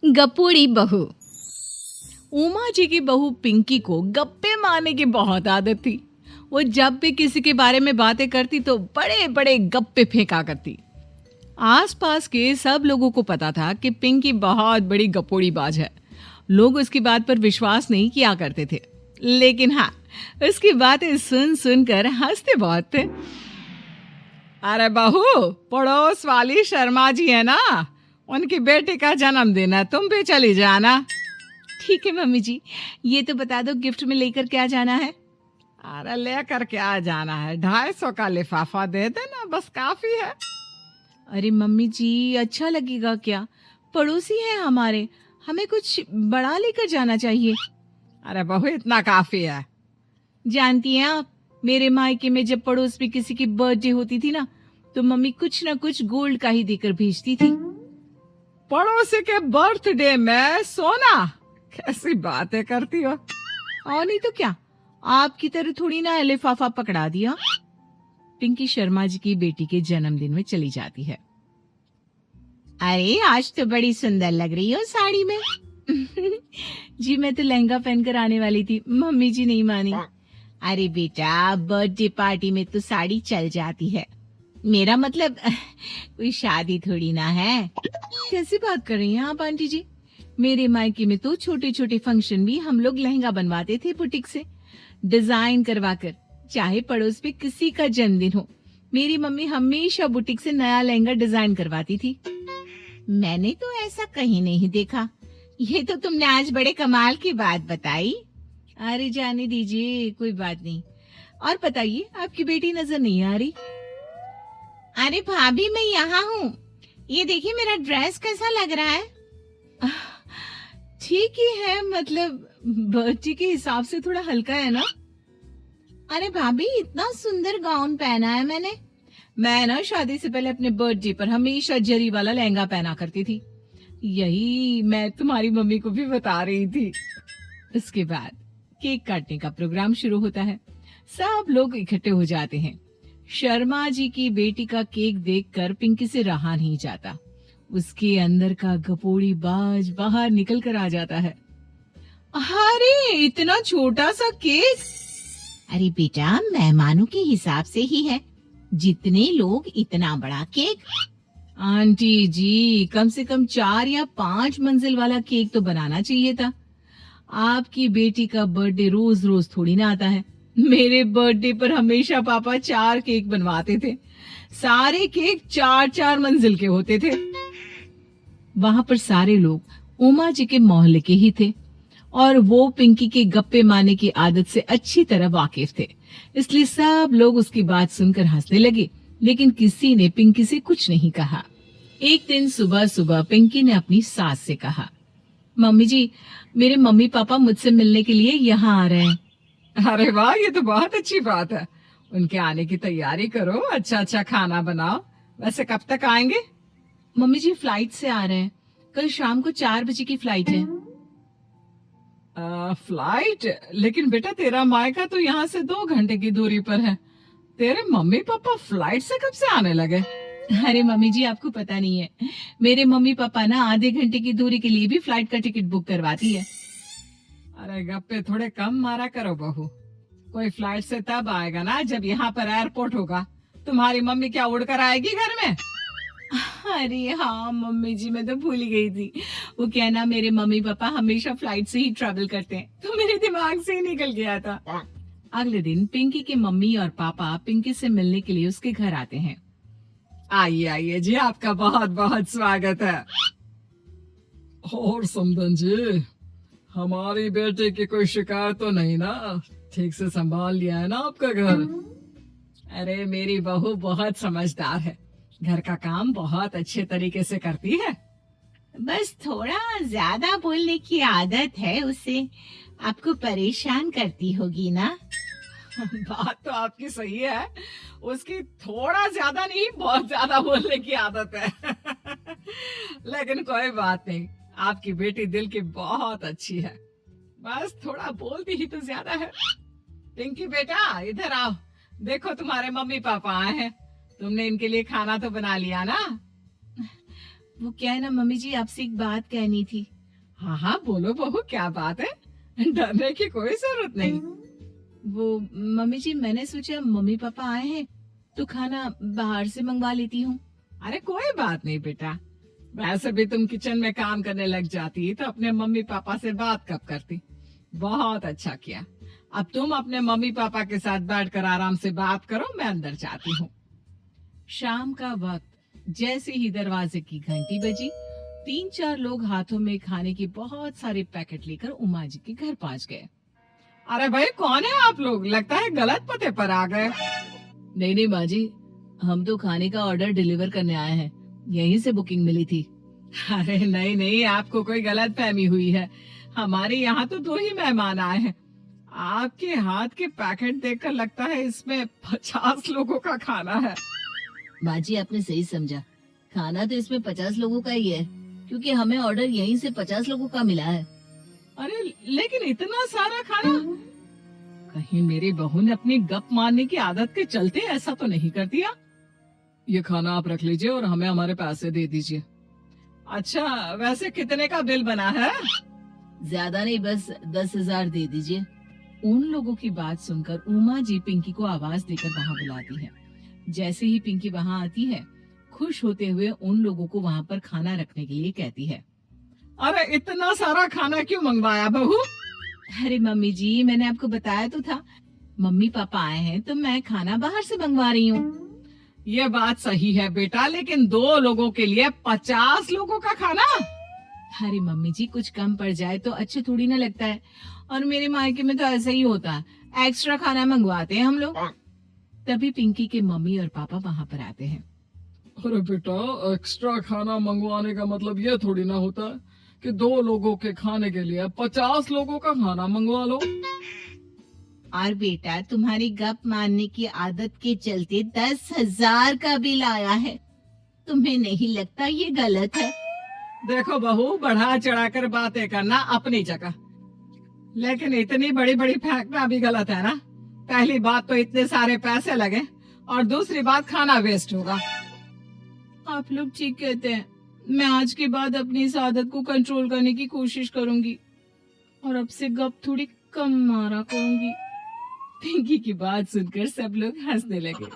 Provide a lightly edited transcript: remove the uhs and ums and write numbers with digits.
गपोड़ी बहू। उमा जी की बहू पिंकी को गप्पे मारने की बहुत आदत थी। वो जब भी किसी के बारे में बातें करती तो बड़े बड़े गप्पे फेंका करती। आसपास के सब लोगों को पता था कि पिंकी बहुत बड़ी गपोड़ी बाज है। लोग उसकी बात पर विश्वास नहीं किया करते थे, लेकिन हाँ, उसकी बातें सुन सुनकर हंसते बहुत थे। अरे बहू, पड़ोस वाली शर्मा जी है ना, उनकी बेटी का जन्मदिन है, तुम भी चली जाना। ठीक है मम्मी जी, ये तो बता दो गिफ्ट में लेकर क्या जाना है। अरे लेकर क्या जाना है, 250 का लिफाफा दे देना, बस काफी है। अरे मम्मी जी, अच्छा लगेगा क्या? पड़ोसी है हमारे, हमें कुछ बड़ा लेकर जाना चाहिए। अरे बहू, इतना काफी है। जानती हैं आप, मेरे मायके में जब पड़ोस में किसी की बर्थडे होती थी ना, तो मम्मी कुछ ना कुछ गोल्ड का ही देकर भेजती थी। पड़ोसी के बर्थडे में सोना? कैसी बातें करती हो। और नहीं तो क्या, आपकी तरह थोड़ी ना लिफाफा पकड़ा दिया। पिंकी शर्मा जी की बेटी के जन्मदिन में चली जाती है। अरे आज तो बड़ी सुंदर लग रही हो साड़ी में। जी मैं तो लहंगा पहनकर आने वाली थी, मम्मी जी नहीं मानी। अरे बेटा, बर्थडे पार्टी में तो साड़ी चल जाती है, मेरा मतलब कोई शादी थोड़ी ना है। कैसी बात कर रही हैं आप आंटी जी? मेरे मायके में तो छोटे छोटे फंक्शन भी हम लोग लहंगा बनवाते थे बुटीक से, डिजाइन करवाकर। चाहे पड़ोस में किसी का जन्मदिन हो, मेरी मम्मी हमेशा बुटीक से नया लहंगा डिजाइन करवाती थी। मैंने तो ऐसा कहीं नहीं देखा। ये तो तुमने आज बड़े कमाल की बात बताई। अरे जाने दीजिए, कोई बात नहीं। और बताइए, आपकी बेटी नजर नहीं आ रही। अरे भाभी, मैं यहाँ हूँ। ये देखिए मेरा ड्रेस कैसा लग रहा है। ठीक ही है, मतलब बर्थडे के हिसाब से थोड़ा हल्का है ना। अरे भाभी, इतना सुंदर गाउन पहना है मैंने। मैं ना शादी से पहले अपने बर्थडे पर हमेशा जरी वाला लहंगा पहना करती थी। यही मैं तुम्हारी मम्मी को भी बता रही थी। इसके बाद केक काटने का प्रोग्राम शुरू होता है। सब लोग इकट्ठे हो जाते हैं। शर्मा जी की बेटी का केक देखकर पिंकी से रहा नहीं जाता। उसके अंदर का गपोड़ी बाज बाहर निकल कर आ जाता है। अरे इतना छोटा सा केक! अरे बेटा, मेहमानों के हिसाब से ही है, जितने लोग इतना बड़ा केक। आंटी जी, कम से कम 4 या 5 मंजिल वाला केक तो बनाना चाहिए था। आपकी बेटी का बर्थडे रोज रोज थोड़ी ना आता है। मेरे बर्थडे पर हमेशा पापा 4 केक बनवाते थे। सारे केक 4-4 मंजिल के होते थे। वहां पर सारे लोग उमा जी के मोहल्ले के ही थे और वो पिंकी के गप्पे मारने की आदत से अच्छी तरह वाकिफ थे, इसलिए सब लोग उसकी बात सुनकर हंसने लगे, लेकिन किसी ने पिंकी से कुछ नहीं कहा। एक दिन सुबह सुबह पिंकी ने अपनी सास से कहा, मम्मी जी, मेरे मम्मी पापा मुझसे मिलने के लिए यहाँ आ रहे हैं। अरे वाह, ये तो बहुत अच्छी बात है। उनके आने की तैयारी करो, अच्छा अच्छा खाना बनाओ। वैसे कब तक आएंगे? मम्मी जी फ्लाइट से आ रहे हैं, कल शाम को 4 बजे की फ्लाइट है। फ्लाइट? लेकिन बेटा, तेरा मायका तो यहाँ से 2 घंटे की दूरी पर है। तेरे मम्मी पापा फ्लाइट से कब से आने लगे? अरे मम्मी जी, आपको पता नहीं है, मेरे मम्मी पापा ना आधे घंटे की दूरी के लिए भी फ्लाइट का टिकट बुक करवाती है। अरे गप्पे थोड़े कम मारा करो बहू। कोई फ्लाइट से तब आएगा ना जब यहाँ पर एयरपोर्ट होगा। तुम्हारी मम्मी क्या उड़कर आएगी घर में? अरे हाँ मम्मी जी, मैं तो भूल गई थी। वो क्या ना, मेरे मम्मी पापा हमेशा फ्लाइट से ही ट्रैवल करते हैं, तो मेरे दिमाग से ही निकल गया था। अगले दिन पिंकी के मम्मी और पापा पिंकी से मिलने के लिए उसके घर आते हैं। आइए आइए जी, आपका बहुत बहुत स्वागत है। और समदन जी, हमारी बेटे की कोई शिकायत तो नहीं ना? ठीक से संभाल लिया है ना आपका घर? अरे मेरी बहू बहुत समझदार है, घर का काम बहुत अच्छे तरीके से करती है। बस थोड़ा ज्यादा बोलने की आदत है उसे, आपको परेशान करती होगी ना? बात तो आपकी सही है, उसकी थोड़ा ज्यादा नहीं बहुत ज्यादा बोलने की आदत है। लेकिन कोई बात नहीं, आपकी बेटी दिल की बहुत अच्छी है, बस थोड़ा बोलती ही तो ज्यादा है। पिंकी बेटा, इधर आओ, देखो तुम्हारे मम्मी पापा आए हैं। तुमने इनके लिए खाना तो बना लिया ना? वो क्या है ना मम्मी जी, आपसे एक बात कहनी थी। हाँ हाँ, बोलो बहू, क्या बात है, डरने की कोई जरूरत नहीं। वो मम्मी जी, मैंने सोचा मम्मी पापा आए हैं तो खाना बाहर से मंगवा लेती हूँ। अरे कोई बात नहीं बेटा, वैसे भी तुम किचन में काम करने लग जाती तो अपने मम्मी पापा से बात कब करती। बहुत अच्छा किया। अब तुम अपने मम्मी पापा के साथ बैठकर आराम से बात करो, मैं अंदर जाती हूँ। शाम का वक्त जैसे ही दरवाजे की घंटी बजी, 3-4 लोग हाथों में खाने के बहुत सारे पैकेट लेकर उमा जी के घर पहुंच गए। अरे भाई, कौन है आप लोग? लगता है गलत पते पर आ गए। नहीं नहीं माँ जी, हम तो खाने का ऑर्डर डिलीवर करने आए हैं, यहीं से बुकिंग मिली थी। अरे नहीं नहीं, आपको कोई गलत फहमी हुई है। हमारे यहाँ तो 2 ही मेहमान आए हैं। आपके हाथ के पैकेट देखकर लगता है इसमें 50 लोगों का खाना है। माँ जी, आपने सही समझा, खाना तो इसमें 50 लोगों का ही है, क्योंकि हमें ऑर्डर यहीं से 50 लोगों का मिला है। अरे लेकिन इतना सारा खाना, कहीं मेरी बहू ने अपनी गप मारने की आदत के चलते ऐसा तो नहीं कर दिया। ये खाना आप रख लीजिए और हमें हमारे पैसे दे दीजिए। अच्छा, वैसे कितने का बिल बना है? ज्यादा नहीं, बस 10,000 दे दीजिए। उन लोगों की बात सुनकर उमा जी पिंकी को आवाज देकर वहाँ बुलाती है। जैसे ही पिंकी वहाँ आती है, खुश होते हुए उन लोगों को वहाँ पर खाना रखने के लिए कहती है। अरे इतना सारा खाना क्यों मंगवाया बहू? अरे मम्मी जी, मैंने आपको बताया तो था, मम्मी पापा आए हैं तो मैं खाना बाहर से मंगवा रही हूँ। ये बात सही है बेटा, लेकिन 2 लोगों के लिए 50 लोगों का खाना? अरे मम्मी जी, कुछ कम पड़ जाए तो अच्छे थोड़ी ना लगता है, और मेरे मायके में तो ऐसा ही होता है, एक्स्ट्रा खाना मंगवाते हैं हम लोग। तभी पिंकी के मम्मी और पापा वहाँ पर आते हैं। अरे बेटा, एक्स्ट्रा खाना मंगवाने का मतलब ये थोड़ी ना होता है कि 2 लोगों के खाने के लिए 50 लोगों का खाना मंगवा लो। और बेटा, तुम्हारी गप मारने की आदत के चलते 10,000 का बिल आया है, तुम्हें नहीं लगता ये गलत है? देखो बहू, बढ़ा चढ़ाकर बातें करना अपनी जगह, लेकिन इतनी बड़ी बड़ी फेंकना भी गलत है ना। पहली बात तो इतने सारे पैसे लगे, और दूसरी बात खाना वेस्ट होगा। आप लोग ठीक कहते हैं, मैं आज के बाद अपनी इस आदत को कंट्रोल करने की कोशिश करूंगी और अब से गप थोड़ी कम मारा करूंगी। पिंकी की बात सुनकर सब लोग हंसने लगे।